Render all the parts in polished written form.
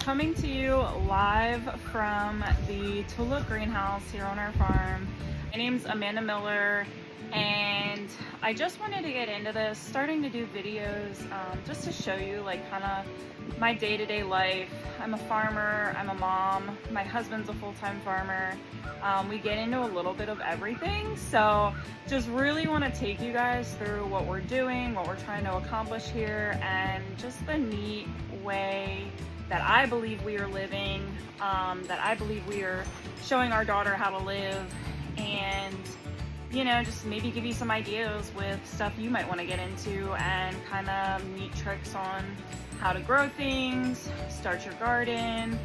coming to you live from the Tulip greenhouse here on our farm. My name's Amanda Miller, and I just wanted to get into this, starting to do videos just to show you like kind of my day-to-day life. I'm a farmer, I'm a mom, my husband's a full-time farmer. We get into a little bit of everything, so just really want to take you guys through what we're doing, what we're trying to accomplish here, and just the neat way that I believe we are living, that I believe we are showing our daughter how to live, and you know, just maybe give you some ideas with stuff you might want to get into, and kind of neat tricks on how to grow things, start your garden,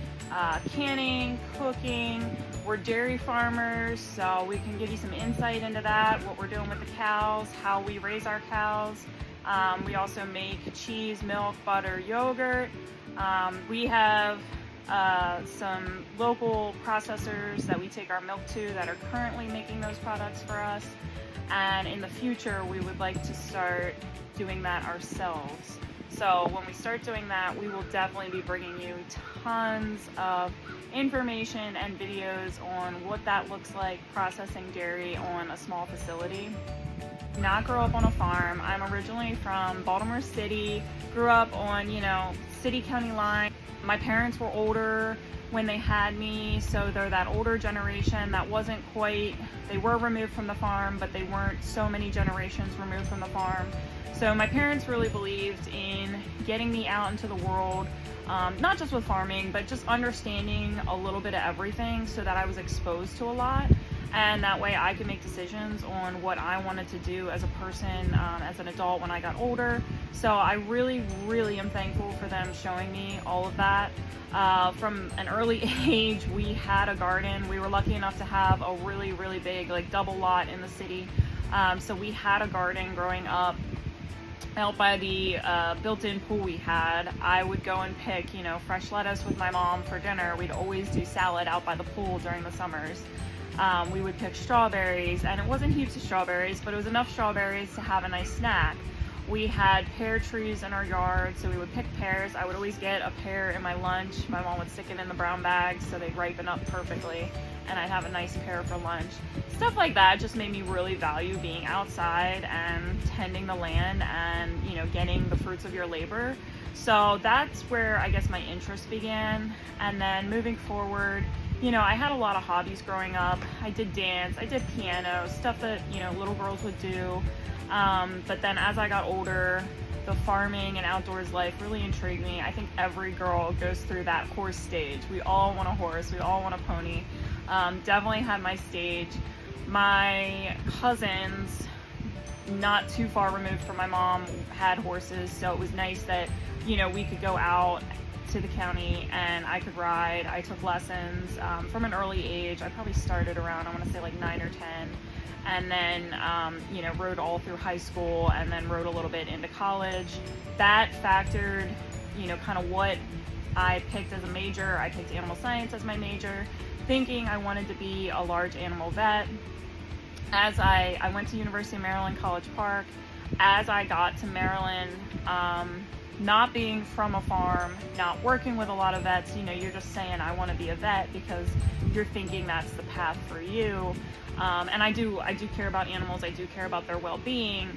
canning, cooking. We're dairy farmers, so we can give you some insight into that, what we're doing with the cows, how we raise our cows. We also make cheese, milk, butter, yogurt. We have some local processors that we take our milk to that are currently making those products for us, and in the future we would like to start doing that ourselves. So when we start doing that, we will definitely be bringing you tons of information and videos on what that looks like, processing dairy on a small facility. Not grow up on a farm. I'm originally from Baltimore City, grew up on, city-county line. My parents were older when they had me, so they're that older generation that wasn't quite, they were removed from the farm, but they weren't so many generations removed from the farm. So my parents really believed in getting me out into the world, not just with farming, but just understanding a little bit of everything so that I was exposed to a lot. And that way I could make decisions on what I wanted to do as a person, as an adult when I got older. So I really, really am thankful for them showing me all of that. From an early age, we had a garden. We were lucky enough to have a really, really big, like double lot in the city. So we had a garden growing up. Out by the built-in pool we had, I would go and pick, fresh lettuce with my mom for dinner. We'd always do salad out by the pool during the summers. We would pick strawberries, and it wasn't heaps of strawberries, but it was enough strawberries to have a nice snack. We had pear trees in our yard, so we would pick pears. I would always get a pear in my lunch. My mom would stick it in the brown bag so they'd ripen up perfectly, and I'd have a nice pear for lunch. Stuff like that just made me really value being outside and tending the land and, getting the fruits of your labor. So that's where I guess my interest began. And then moving forward, I had a lot of hobbies growing up. I did dance, I did piano, stuff that, little girls would do. But then as I got older, the farming and outdoors life really intrigued me. I think every girl goes through that horse stage. We all want a horse, we all want a pony. Definitely had my stage. My cousins, not too far removed from my mom, had horses, so it was nice that, we could go out to the county and I could ride. I took lessons from an early age. I probably started around, I want to say like 9 or 10, and then rode all through high school, and then rode a little bit into college. That factored kind of what I picked as a major. I picked animal science as my major, thinking I wanted to be a large animal vet. As I went to University of Maryland, College Park. As I got to Maryland, not being from a farm, not working with a lot of vets, you're just saying I want to be a vet because you're thinking that's the path for you. And I do care about animals, I do care about their well-being,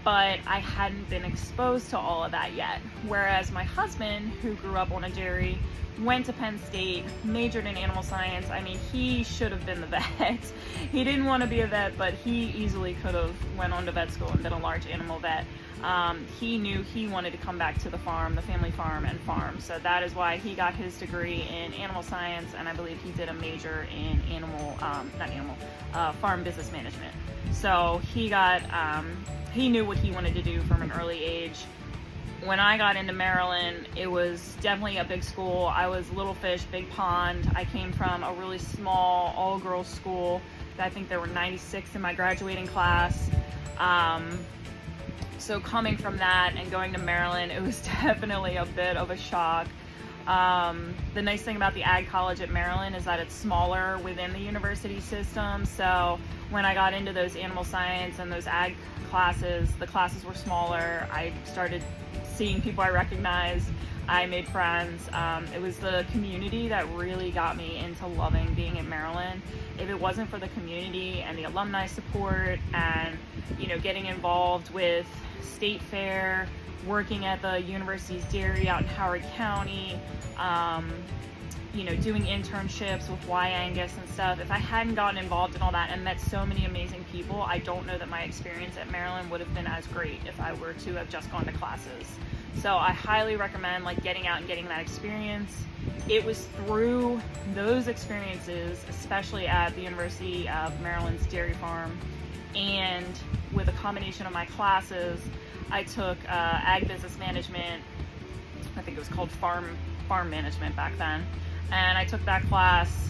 but I hadn't been exposed to all of that yet. Whereas my husband, who grew up on a dairy, went to Penn State, majored in animal science. I mean, he should have been the vet. He didn't want to be a vet, but he easily could have went on to vet school and been a large animal vet. He knew he wanted to come back to the farm, the family farm, and farm. So that is why he got his degree in animal science, and I believe he did a major in farm business management. So he knew what he wanted to do from an early age. When I got into Maryland, it was definitely a big school. I was little fish, big pond. I came from a really small, all-girls school. I think there were 96 in my graduating class. So coming from that and going to Maryland, it was definitely a bit of a shock. The nice thing about the Ag College at Maryland is that it's smaller within the university system. So when I got into those animal science and those ag classes, the classes were smaller. I started seeing people I recognized. I made friends. It was the community that really got me into loving being in Maryland. If it wasn't for the community and the alumni support and, you know, getting involved with State Fair, working at the university's dairy out in Howard County, you know, doing internships with Y Angus and stuff, if I hadn't gotten involved in all that and met so many amazing people, I don't know that my experience at Maryland would have been as great if I were to have just gone to classes. So I highly recommend like getting out and getting that experience. It was through those experiences, especially at the University of Maryland's dairy farm, and with a combination of my classes, I took ag business management. I think it was called farm management back then, and I took that class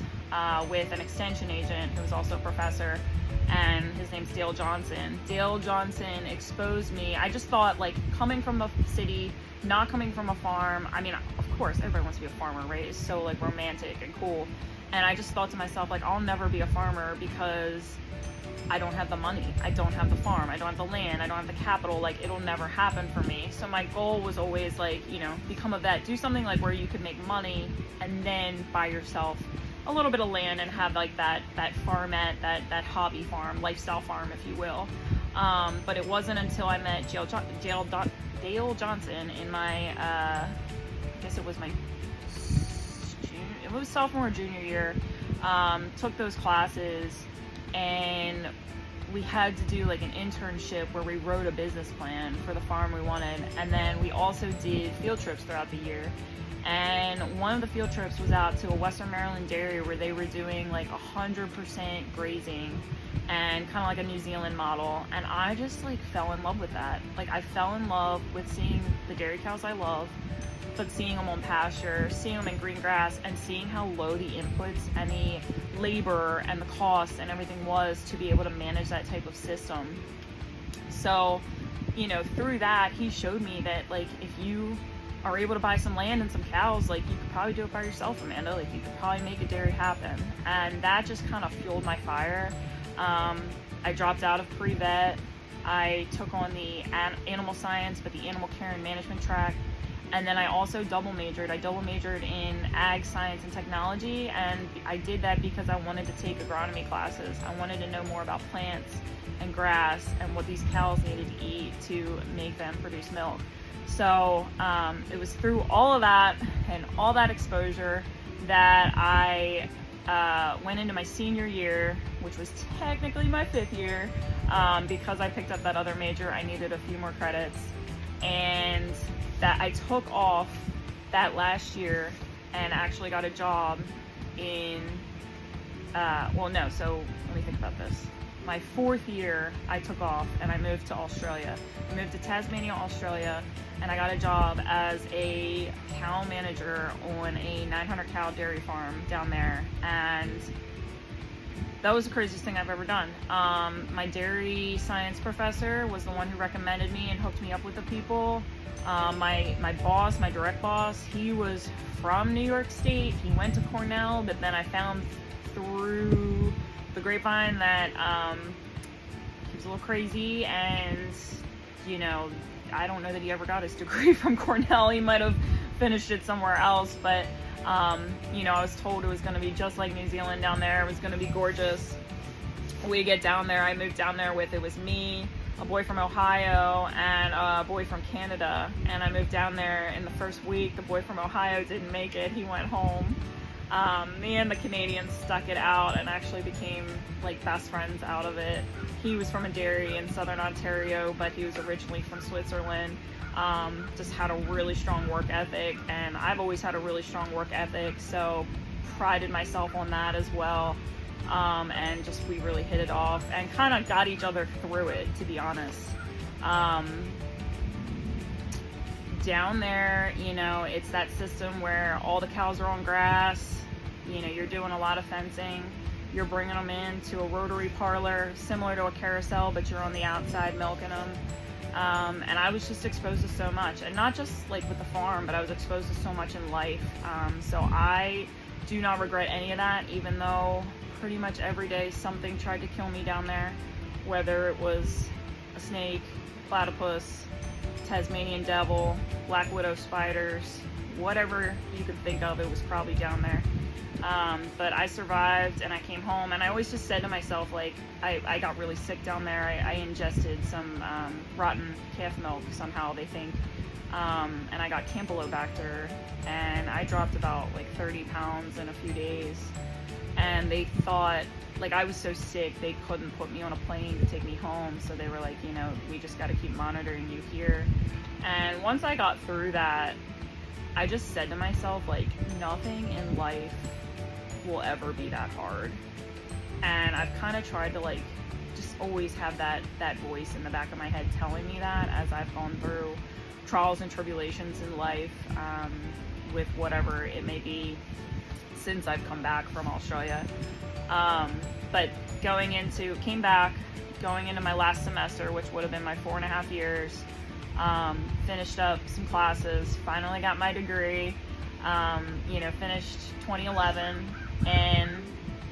with an extension agent who was also a professor, and his name's Dale Johnson. Dale Johnson exposed me. I just thought, like, coming from the city, not coming from a farm, I mean, of course everybody wants to be a farmer, right? It's so like romantic and cool, and I just thought to myself, like, I'll never be a farmer because I don't have the money, I don't have the farm, I don't have the land, I don't have the capital, like, it'll never happen for me. So my goal was always, like, you know, become a vet, do something like where you could make money and then buy yourself a little bit of land and have like that farmette, that hobby farm, lifestyle farm, if you will. But it wasn't until I met Dale Johnson in my, I guess it was my sophomore or junior year, took those classes, and we had to do like an internship where we wrote a business plan for the farm we wanted, and then we also did field trips throughout the year. And one of the field trips was out to a Western Maryland dairy where they were doing like 100% grazing and kind of like a New Zealand model. And I just like fell in love with that. Like, I fell in love with seeing the dairy cows I love, but seeing them on pasture, seeing them in green grass, and seeing how low the inputs and the labor and the cost and everything was to be able to manage that type of system. So, you know, through that, he showed me that, like, if you are able to buy some land and some cows, like, you could probably do it by yourself, Amanda. Like, you could probably make a dairy happen. And that just kind of fueled my fire. I dropped out of pre-vet. I took on the animal science, but the animal care and management track. And then I also double majored. I double majored in ag science and technology, and I did that because I wanted to take agronomy classes. I wanted to know more about plants and grass and what these cows needed to eat to make them produce milk. So it was through all of that and all that exposure that I went into my senior year, which was technically my 5th year. Because I picked up that other major, I needed a few more credits, and that I took off that last year and actually got a job in, so let me think about this. My 4th year, I took off and I moved to Australia. I moved to Tasmania, Australia, and I got a job as a cow manager on a 900 cow dairy farm down there. And that was the craziest thing I've ever done. My dairy science professor was the one who recommended me and hooked me up with the people. My boss, my direct boss, he was from New York State. He went to Cornell, but then I found through the grapevine that he was a little crazy, and, you know, I don't know that he ever got his degree from Cornell. He might have finished it somewhere else, but you know, I was told it was going to be just like New Zealand down there. It was going to be gorgeous. We get down there, I moved down there with, it was me, a boy from Ohio, and a boy from Canada. And I moved down there in the first week. The boy from Ohio didn't make it, he went home. Me and the Canadians stuck it out and actually became like best friends out of it. He was from a dairy in southern Ontario, but he was originally from Switzerland. Just had a really strong work ethic, and I've always had a really strong work ethic, so prided myself on that as well. And just, we really hit it off and kind of got each other through it, to be honest. Down there, you know, it's that system where all the cows are on grass. You know, you're doing a lot of fencing. You're bringing them into a rotary parlor, similar to a carousel, but you're on the outside milking them. And I was just exposed to so much, and not just like with the farm, but I was exposed to so much in life. So I do not regret any of that, even though pretty much every day something tried to kill me down there, whether it was a snake, platypus, Tasmanian devil, black widow spiders, whatever you could think of, it was probably down there. But I survived and I came home, and I always just said to myself, like, I got really sick down there. I ingested some rotten calf milk somehow, they think, and I got Campylobacter, and I dropped about like 30 pounds in a few days, and they thought, like, I was so sick they couldn't put me on a plane to take me home, so they were like, you know, we just got to keep monitoring you here. And once I got through that, I just said to myself, like, nothing in life will ever be that hard. And I've kind of tried to, like, just always have that voice in the back of my head telling me that as I've gone through trials and tribulations in life, with whatever it may be since I've come back from Australia. But came back, going into my last semester, which would have been my 4.5 years, finished up some classes, finally got my degree, finished 2011, and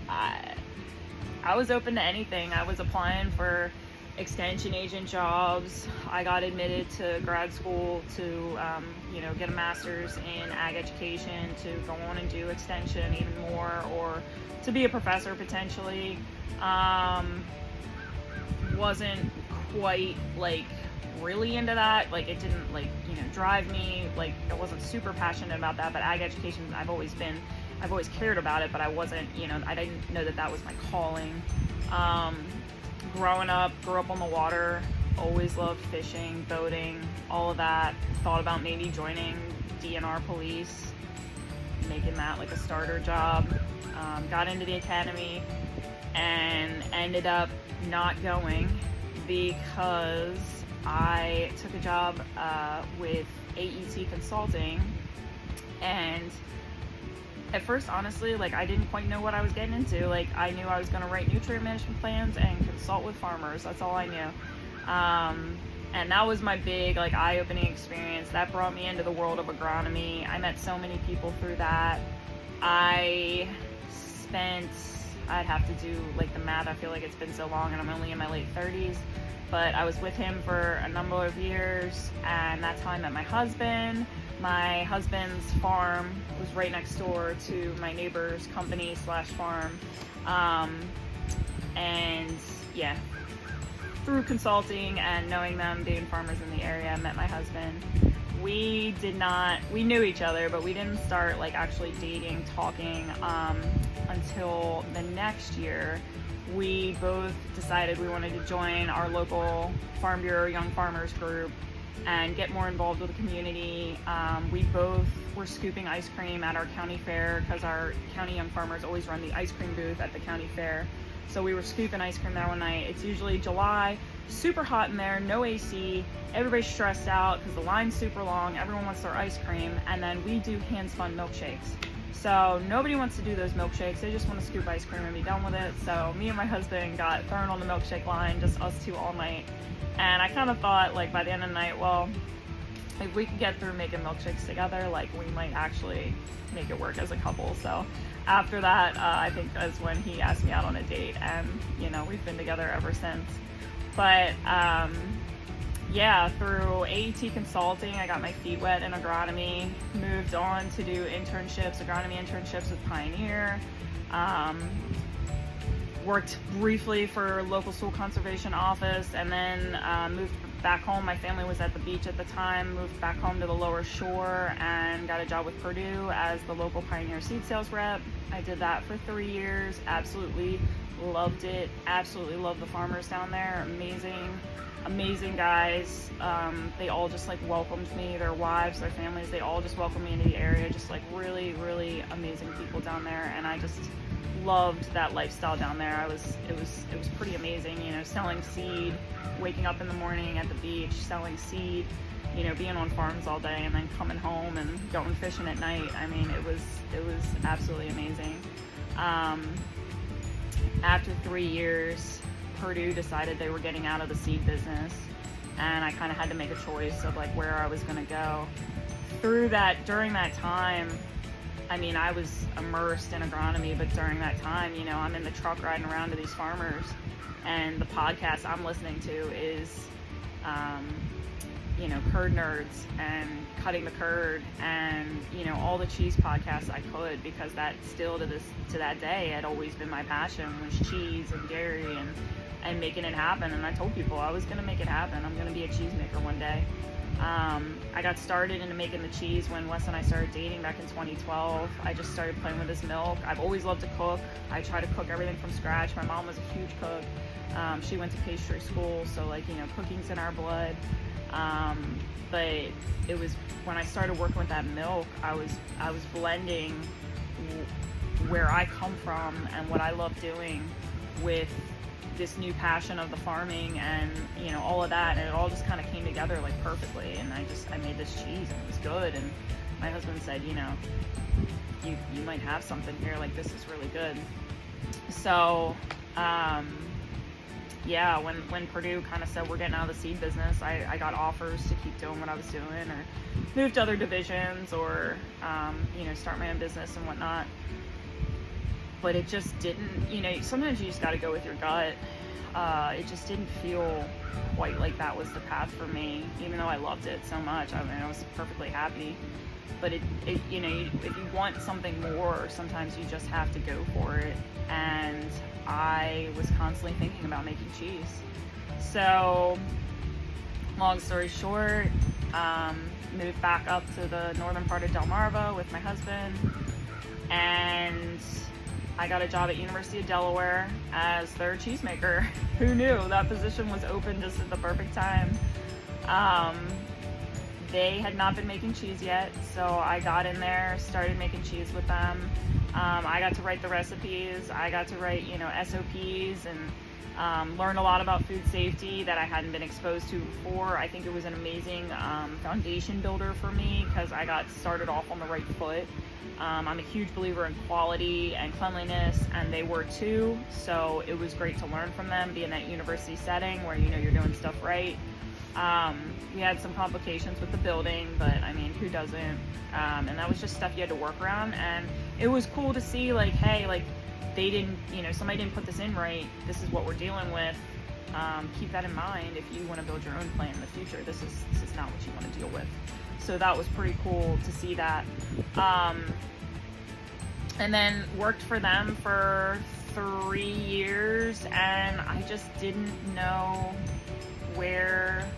I was open to anything. I was applying for extension agent jobs. I got admitted to grad school to, get a master's in ag education, to go on and do extension even more, or to be a professor potentially. Wasn't quite, like, really into that. Like, it didn't, like, drive me. Like, I wasn't super passionate about that, but ag education, I've always cared about it, but I wasn't, I didn't know that was my calling. Growing up, grew up on the water, always loved fishing, boating, all of that. Thought about maybe joining DNR police, making that like a starter job. Got into the academy and ended up not going because I took a job with AET Consulting, and at first, honestly, like, I didn't quite know what I was getting into. Like, I knew I was going to write nutrient management plans and consult with farmers. That's all I knew. And that was my big, like, eye-opening experience. That brought me into the world of agronomy. I met so many people through that. I'd have to do, like, the math. I feel like it's been so long, and I'm only in my late 30s. But I was with him for a number of years, and that's how I met my husband. My husband's farm was right next door to my neighbor's company / farm. And yeah, through consulting and knowing them, being farmers in the area, I met my husband. We knew each other, but we didn't start, like, actually dating, talking, until the next year. We both decided we wanted to join our local Farm Bureau Young Farmers group and get more involved with the community. We both were scooping ice cream at our county fair, because our county young farmers always run the ice cream booth at the county fair. So we were scooping ice cream there one night. It's usually July, super hot in there, no AC, everybody's stressed out because the line's super long, everyone wants their ice cream, and then we do hand-spun milkshakes. So nobody wants to do those milkshakes, they just want to scoop ice cream and be done with it. So me and my husband got thrown on the milkshake line, just us two all night. And I kind of thought, like, by the end of the night, well, if we could get through making milkshakes together, like, we might actually make it work as a couple. So after that, I think is when he asked me out on a date, and, we've been together ever since. But yeah, through AET Consulting, I got my feet wet in agronomy, moved on to do agronomy internships with Pioneer. Worked briefly for local soil conservation office, and then moved back home. My family was at the beach at the time, moved back home to the lower shore, and got a job with Purdue as the local Pioneer seed sales rep. I did that for 3 years, absolutely loved it, absolutely loved the farmers down there, amazing guys. They all just, like, welcomed me, their wives, their families, they all just welcomed me into the area, just, like, really, really amazing people down there, and I just loved that lifestyle down there. It was pretty amazing, selling seed, waking up in the morning at the beach, selling seed, being on farms all day, and then coming home and going fishing at night. I mean, it was absolutely amazing. After 3 years, Purdue decided they were getting out of the seed business, and I kind of had to make a choice of, like, where I was going to go. During that time, I mean, I was immersed in agronomy, but during that time, I'm in the truck riding around to these farmers, and the podcast I'm listening to is, Curd Nerds and Cutting the Curd and, all the cheese podcasts I could, because that still to that day had always been my passion, was cheese and dairy and making it happen. And I told people I was going to make it happen. I'm going to be a cheesemaker one day. I got started into making the cheese when Wes and I started dating back in 2012. I just started playing with his milk. I've always loved to cook. I try to cook everything from scratch. My mom was a huge cook. She went to pastry school, so cooking's in our blood. But it was when I started working with that milk, I was blending where I come from and what I love doing with this new passion of the farming and all of that, and it all just kind of came together perfectly. And I made this cheese and it was good. And my husband said, you might have something here, this is really good. So yeah, when Purdue kind of said we're getting out of the seed business, I got offers to keep doing what I was doing, or move to other divisions, or start my own business and whatnot. But it just didn't, sometimes you just got to go with your gut. It just didn't feel quite like that was the path for me, even though I loved it so much. I was perfectly happy. But if you want something more, sometimes you just have to go for it. And I was constantly thinking about making cheese. So, long story short, moved back up to the northern part of Delmarva with my husband, and I got a job at University of Delaware as their cheesemaker. Who knew that position was open just at the perfect time? They had not been making cheese yet, so I got in there, started making cheese with them. I got to write the recipes. I got to write, SOPs, and learn a lot about food safety that I hadn't been exposed to before. I think it was an amazing foundation builder for me, because I got started off on the right foot. I'm a huge believer in quality and cleanliness, and they were too, so it was great to learn from them, be in that university setting where you're doing stuff right. We had some complications with the building, but who doesn't? And that was just stuff you had to work around, and it was cool to see hey, they didn't, somebody didn't put this in right. This is what we're dealing with. Keep that in mind if you want to build your own plant in the future. This is not what you want to deal with. So that was pretty cool to see that. And then worked for them for 3 years, and I just didn't know where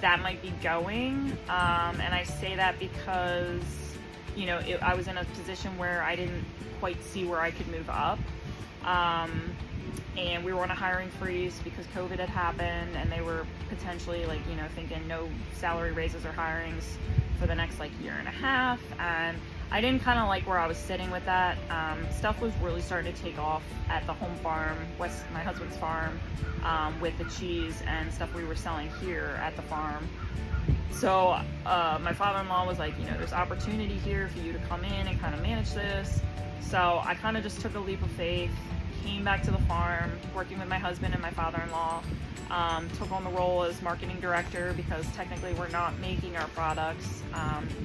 that might be going. And I say that because, I was in a position where I didn't quite see where I could move up. And we were on a hiring freeze because COVID had happened, and they were potentially thinking no salary raises or hirings for the next year and a half. And I didn't kind of like where I was sitting with that. Stuff was really starting to take off at the home farm, my husband's farm, with the cheese and stuff we were selling here at the farm. So my father-in-law was like, there's opportunity here for you to come in and kind of manage this. So I kind of just took a leap of faith, came back to the farm, working with my husband and my father-in-law, took on the role as marketing director, because technically we're not making our products,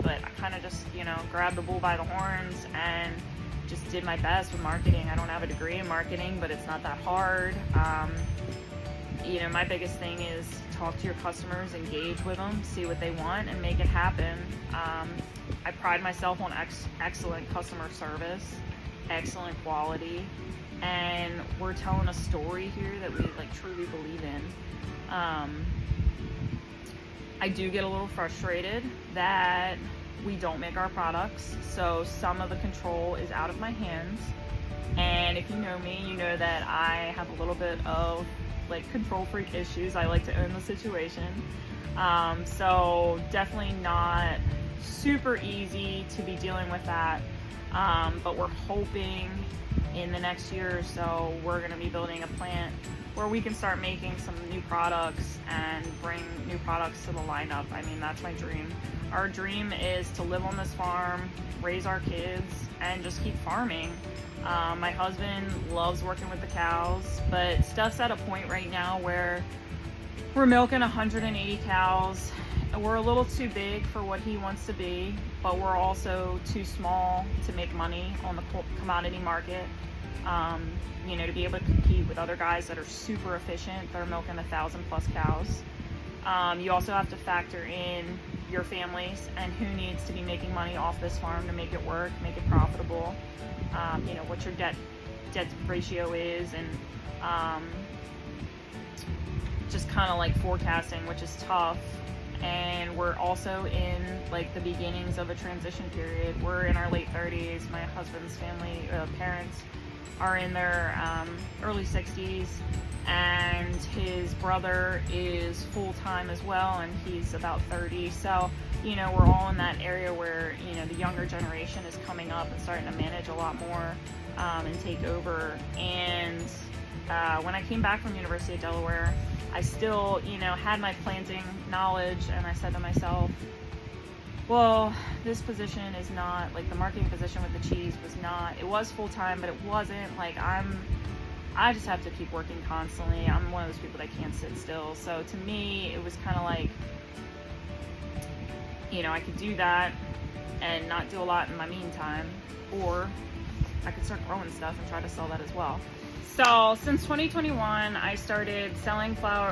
but I kind of just, grabbed the bull by the horns and just did my best with marketing. I don't have a degree in marketing, but it's not that hard. My biggest thing is talk to your customers, engage with them, see what they want, and make it happen. I pride myself on excellent customer service, excellent quality, and we're telling a story here that we truly believe in. I do get a little frustrated that we don't make our products, so some of the control is out of my hands. And if you know me, you know that I have a little bit of control freak issues. I like to own the situation. So definitely not super easy to be dealing with that. But we're hoping in the next year or so, we're going to be building a plant where we can start making some new products and bring new products to the lineup. That's my dream. Our dream is to live on this farm, raise our kids, and just keep farming. My husband loves working with the cows, but stuff's at a point right now where we're milking 180 cows. We're a little too big for what he wants to be, but we're also too small to make money on the commodity market. To be able to compete with other guys that are super efficient. They're milking 1,000+ cows. You also have to factor in your families and who needs to be making money off this farm to make it work, make it profitable. You know, what your debt ratio is, and just kind of like forecasting, which is tough. And we're also in like the beginnings of a transition period. We're in our late 30s. My husband's family, parents are in their early 60s, and his brother is full-time as well, and he's about 30. So, you know, we're all in that area where, you know, the younger generation is coming up and starting to manage a lot more and take over. And when I came back from University of Delaware, I still, you know, had my planting knowledge, and I said to myself, well, this position is not, like the marketing position with the cheese was not, it was full-time, but it wasn't, like I just have to keep working constantly. I'm one of those people that can't sit still. So to me, it was kind of like, you know, I could do that and not do a lot in my meantime, or I could start growing stuff and try to sell that as well. So since 2021, I started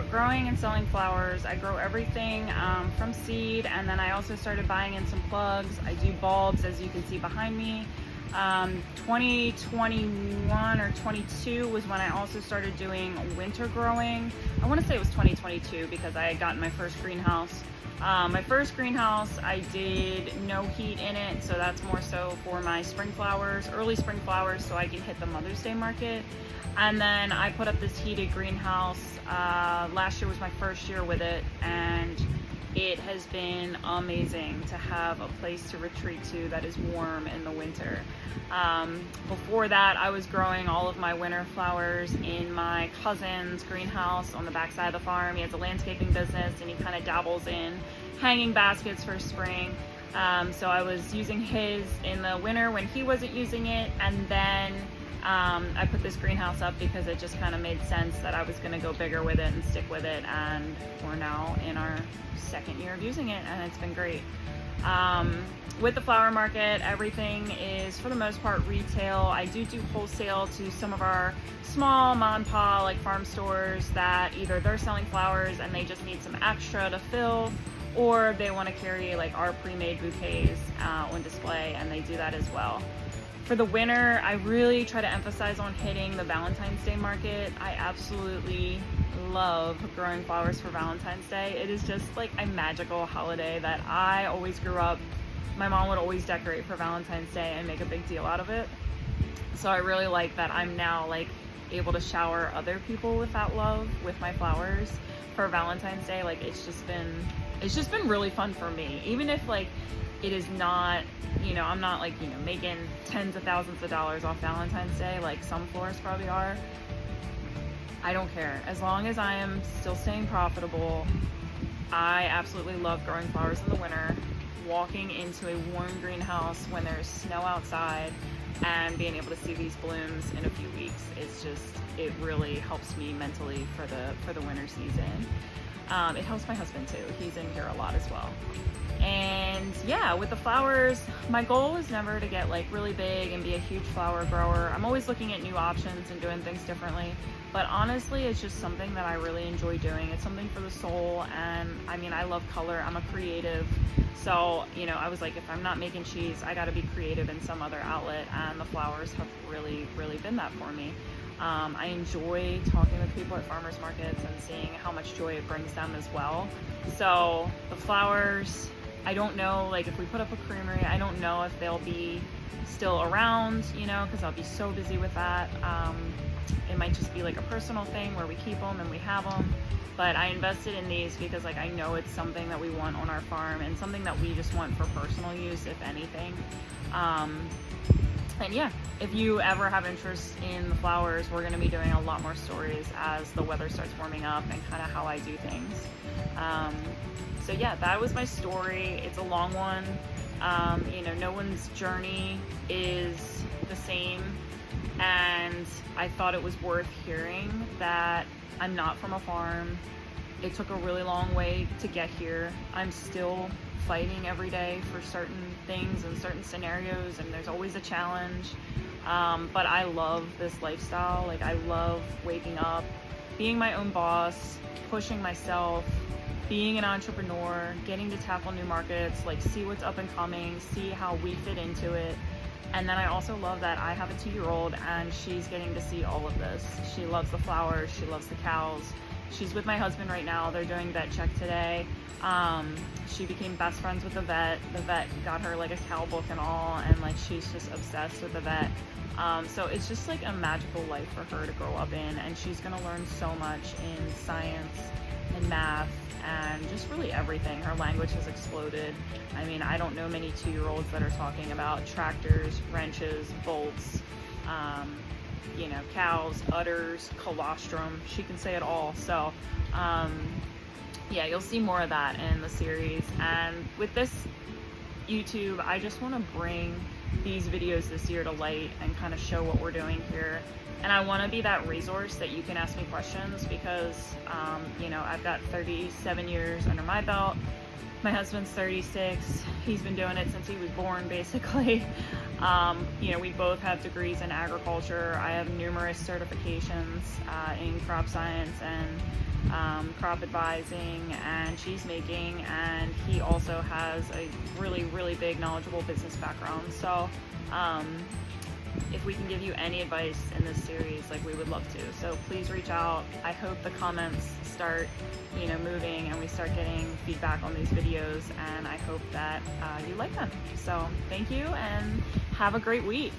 growing and selling flowers. I grow everything from seed, and then I also started buying in some plugs. I do bulbs, as you can see behind me. 2021 or 22 was when I also started doing winter growing. I want to say it was 2022 because I had gotten my first greenhouse. My first greenhouse, I did no heat in it, so that's more so for my spring flowers, early spring flowers, so I can hit the Mother's Day market. And then I put up this heated greenhouse. Last year was my first year with it, and it has been amazing to have a place to retreat to that is warm in the winter. Before that, I was growing all of my winter flowers in my cousin's greenhouse on the backside of the farm. He has a landscaping business, and he kind of dabbles in hanging baskets for spring. So I was using his in the winter when he wasn't using it, and then I put this greenhouse up because it just kind of made sense that I was going to go bigger with it and stick with it, and we're now in our second year of using it, and it's been great. With the flower market, everything is for the most part retail. I do wholesale to some of our small mom and pop like farm stores that either they're selling flowers and they just need some extra to fill, or they want to carry like our pre-made bouquets on display, and they do that as well. For the winter, I really try to emphasize on hitting the Valentine's Day market. I absolutely love growing flowers for Valentine's Day. It is just like a magical holiday that I always grew up. My mom would always decorate for Valentine's Day and make a big deal out of it. So I really like that I'm now like able to shower other people with that love with my flowers for Valentine's Day. Like it's just been really fun for me. Even if like it is not, you know, I'm not like, you know, making tens of thousands of dollars off Valentine's Day like some florists probably are. I don't care. As long as I am still staying profitable, I absolutely love growing flowers in the winter, walking into a warm greenhouse when there's snow outside, and being able to see these blooms in a few weeks. It's just, it really helps me mentally for the winter season. It helps my husband too. He's in here a lot as well. And yeah, with the flowers, my goal is never to get like really big and be a huge flower grower. I'm always looking at new options and doing things differently. But honestly, it's just something that I really enjoy doing. It's something for the soul. And I mean, I love color. I'm a creative. So, you know, I was like, if I'm not making cheese, I got to be creative in some other outlet. And the flowers have really, really been that for me. I enjoy talking with people at farmers markets and seeing how much joy it brings them as well. So the flowers, I don't know, like if we put up a creamery, I don't know if they'll be still around, you know, because I'll be so busy with that. It might just be like a personal thing where we keep them and we have them. But I invested in these because like I know it's something that we want on our farm and something that we just want for personal use, if anything. And yeah, if you ever have interest in the flowers, we're going to be doing a lot more stories as the weather starts warming up and kind of how I do things. So yeah, that was my story. It's a long one. You know, no one's journey is the same. And I thought it was worth hearing that I'm not from a farm. It took a really long way to get here. I'm still fighting every day for certain things and certain scenarios, and there's always a challenge. But I love this lifestyle. Like I love waking up, being my own boss, pushing myself, being an entrepreneur, getting to tackle new markets, like see what's up and coming, see how we fit into it. And then I also love that I have a 2-year-old and she's getting to see all of this. She loves the flowers, she loves the cows. She's with my husband right now. They're doing vet check today. She became best friends with the vet. The vet got her like a cow book and all, and like she's just obsessed with the vet. So it's just like a magical life for her to grow up in, and she's gonna learn so much in science and math and just really everything. Her language has exploded. I mean, I don't know many 2-year-olds that are talking about tractors, wrenches, bolts, you know, cows, udders, colostrum. She can say it all. So yeah, you'll see more of that in the series. And with this YouTube, I just want to bring these videos this year to light and kind of show what we're doing here. And I want to be that resource that you can ask me questions, because you know, I've got 37 years under my belt. My husband's 36. He's been doing it since he was born, basically. You know, we both have degrees in agriculture. I have numerous certifications in crop science and crop advising and cheese making, and he also has a really, really big knowledgeable business background. So if we can give you any advice in this series, like, we would love to. So please reach out. I hope the comments start, you know, moving and we start getting feedback on these videos, and I hope that you like them. So thank you and have a great week.